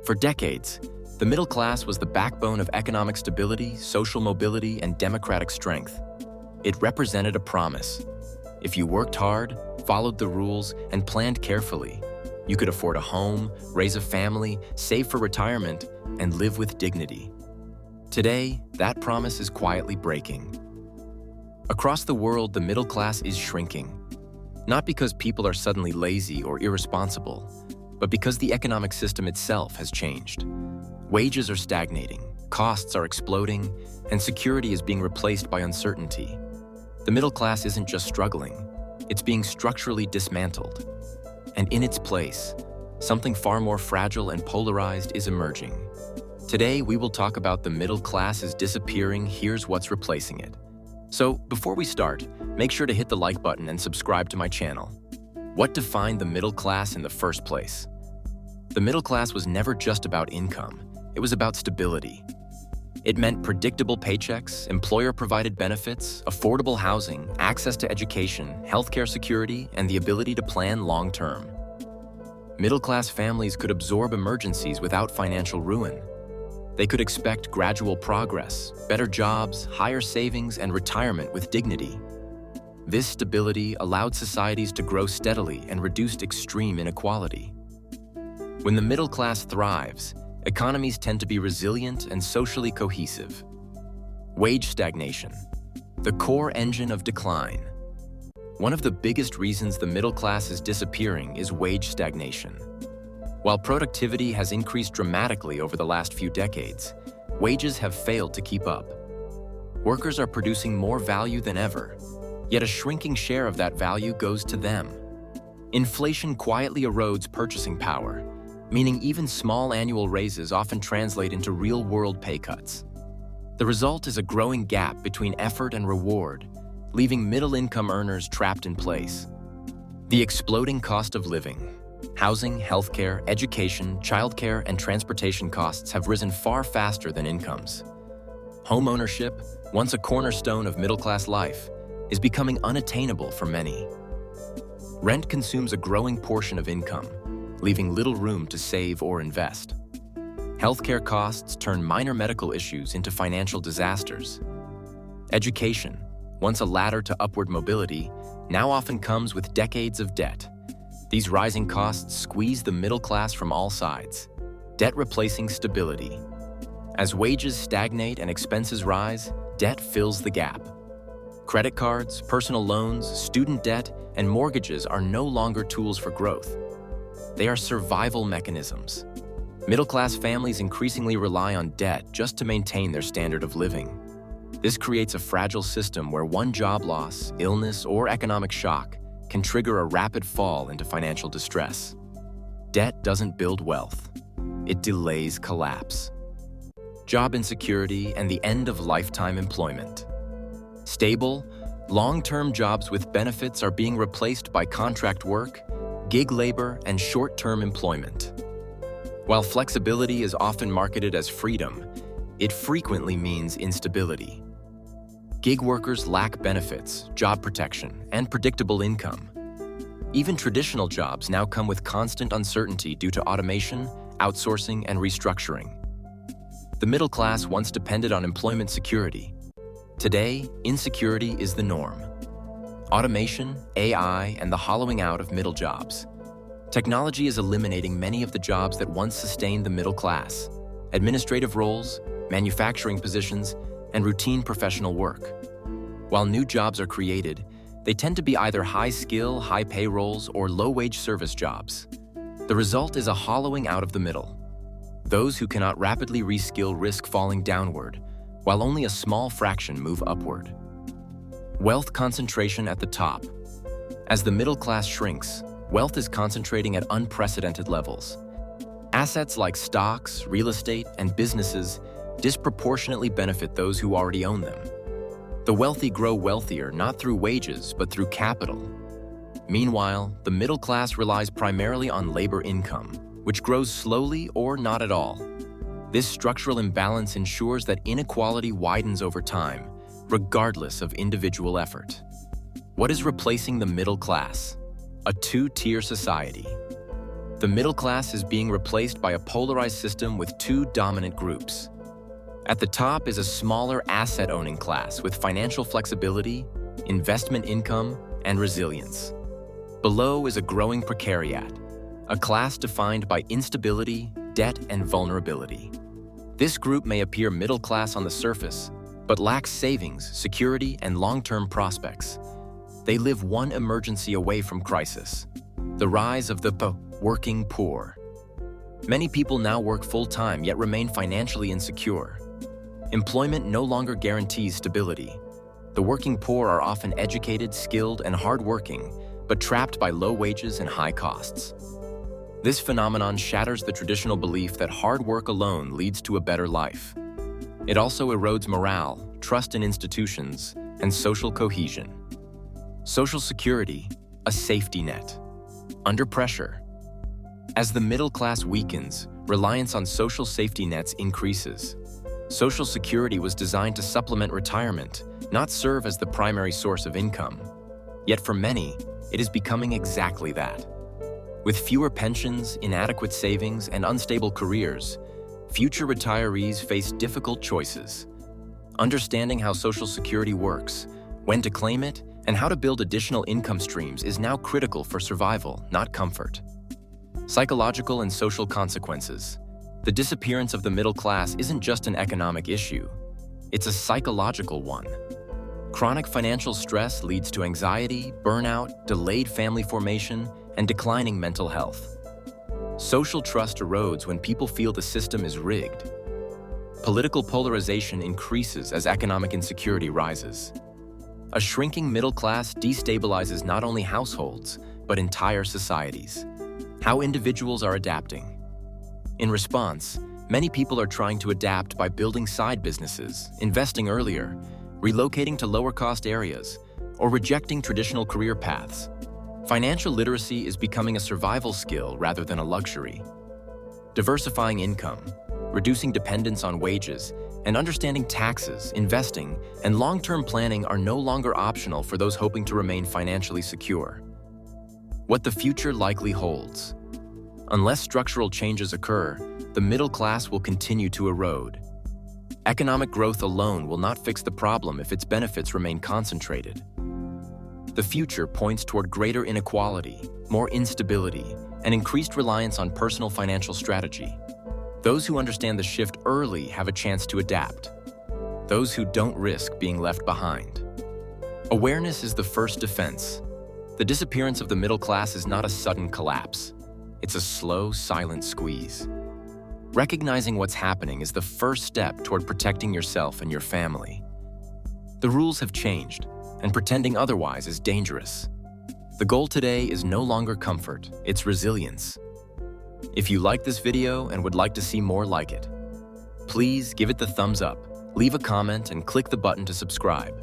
For decades, the middle class was the backbone of economic stability, social mobility, and democratic strength. It represented a promise. If you worked hard, followed the rules, and planned carefully, you could afford a home, raise a family, save for retirement, and live with dignity. Today, that promise is quietly breaking. Across the world, the middle class is shrinking. Not because people are suddenly lazy or irresponsible, but because the economic system itself has changed. Wages are stagnating, costs are exploding, and security is being replaced by uncertainty. The middle class isn't just struggling, it's being structurally dismantled. And in its place, something far more fragile and polarized is emerging. Today, we will talk about the middle class is disappearing, here's what's replacing it. So, before we start, make sure to hit the like button and subscribe to my channel. What defined the middle class in the first place? The middle class was never just about income, it was about stability. It meant predictable paychecks, employer-provided benefits, affordable housing, access to education, healthcare security, and the ability to plan long-term. Middle-class families could absorb emergencies without financial ruin. They could expect gradual progress, better jobs, higher savings, and retirement with dignity. This stability allowed societies to grow steadily and reduced extreme inequality. When the middle class thrives, economies tend to be resilient and socially cohesive. Wage stagnation, the core engine of decline. One of the biggest reasons the middle class is disappearing is wage stagnation. While productivity has increased dramatically over the last few decades, wages have failed to keep up. Workers are producing more value than ever, yet a shrinking share of that value goes to them. Inflation quietly erodes purchasing power, meaning even small annual raises often translate into real-world pay cuts. The result is a growing gap between effort and reward, leaving middle-income earners trapped in place. The exploding cost of living. Housing, healthcare, education, childcare, and transportation costs have risen far faster than incomes. Home ownership, once a cornerstone of middle-class life, is becoming unattainable for many. Rent consumes a growing portion of income, leaving little room to save or invest. Healthcare costs turn minor medical issues into financial disasters. Education, once a ladder to upward mobility, now often comes with decades of debt. These rising costs squeeze the middle class from all sides, debt replacing stability. As wages stagnate and expenses rise, debt fills the gap. Credit cards, personal loans, student debt, and mortgages are no longer tools for growth. They are survival mechanisms. Middle-class families increasingly rely on debt just to maintain their standard of living. This creates a fragile system where one job loss, illness, or economic shock can trigger a rapid fall into financial distress. Debt doesn't build wealth. It delays collapse. Job insecurity and the end of lifetime employment. Stable, long-term jobs with benefits are being replaced by contract work, gig labor, and short-term employment. While flexibility is often marketed as freedom, it frequently means instability. Gig workers lack benefits, job protection, and predictable income. Even traditional jobs now come with constant uncertainty due to automation, outsourcing, and restructuring. The middle class once depended on employment security. Today, insecurity is the norm. Automation, AI, and the hollowing out of middle jobs. Technology is eliminating many of the jobs that once sustained the middle class: administrative roles, manufacturing positions, and routine professional work. While new jobs are created, they tend to be either high-skill, high-pay roles or low-wage service jobs. The result is a hollowing out of the middle. Those who cannot rapidly reskill risk falling downward, while only a small fraction move upward. Wealth concentration at the top. As the middle class shrinks, wealth is concentrating at unprecedented levels. Assets like stocks, real estate, and businesses disproportionately benefit those who already own them. The wealthy grow wealthier not through wages, but through capital. Meanwhile, the middle class relies primarily on labor income, which grows slowly or not at all. This structural imbalance ensures that inequality widens over time, regardless of individual effort. What is replacing the middle class? A two-tier society. The middle class is being replaced by a polarized system with two dominant groups. At the top is a smaller asset-owning class with financial flexibility, investment income, and resilience. Below is a growing precariat, a class defined by instability, debt, and vulnerability. This group may appear middle class on the surface, but lacks savings, security, and long-term prospects. They live one emergency away from crisis: the rise of the working poor. Many people now work full-time yet remain financially insecure. Employment no longer guarantees stability. The working poor are often educated, skilled, and hardworking, but trapped by low wages and high costs. This phenomenon shatters the traditional belief that hard work alone leads to a better life. It also erodes morale, trust in institutions, and social cohesion. Social security, a safety net. Under pressure. As the middle class weakens, reliance on social safety nets increases. Social security was designed to supplement retirement, not serve as the primary source of income. Yet for many, it is becoming exactly that. With fewer pensions, inadequate savings, and unstable careers, future retirees face difficult choices. Understanding how Social Security works, when to claim it, and how to build additional income streams is now critical for survival, not comfort. Psychological and social consequences. The disappearance of the middle class isn't just an economic issue, it's a psychological one. Chronic financial stress leads to anxiety, burnout, delayed family formation, and declining mental health. Social trust erodes when people feel the system is rigged. Political polarization increases as economic insecurity rises. A shrinking middle class destabilizes not only households, but entire societies. How individuals are adapting. In response, many people are trying to adapt by building side businesses, investing earlier, relocating to lower-cost areas, or rejecting traditional career paths. Financial literacy is becoming a survival skill rather than a luxury. Diversifying income, reducing dependence on wages, and understanding taxes, investing, and long-term planning are no longer optional for those hoping to remain financially secure. What the future likely holds. Unless structural changes occur, the middle class will continue to erode. Economic growth alone will not fix the problem if its benefits remain concentrated. The future points toward greater inequality, more instability, and increased reliance on personal financial strategy. Those who understand the shift early have a chance to adapt. Those who don't risk being left behind. Awareness is the first defense. The disappearance of the middle class is not a sudden collapse. It's a slow, silent squeeze. Recognizing what's happening is the first step toward protecting yourself and your family. The rules have changed, and pretending otherwise is dangerous. The goal today is no longer comfort, it's resilience. If you like this video and would like to see more like it, please give it the thumbs up, leave a comment, and click the button to subscribe.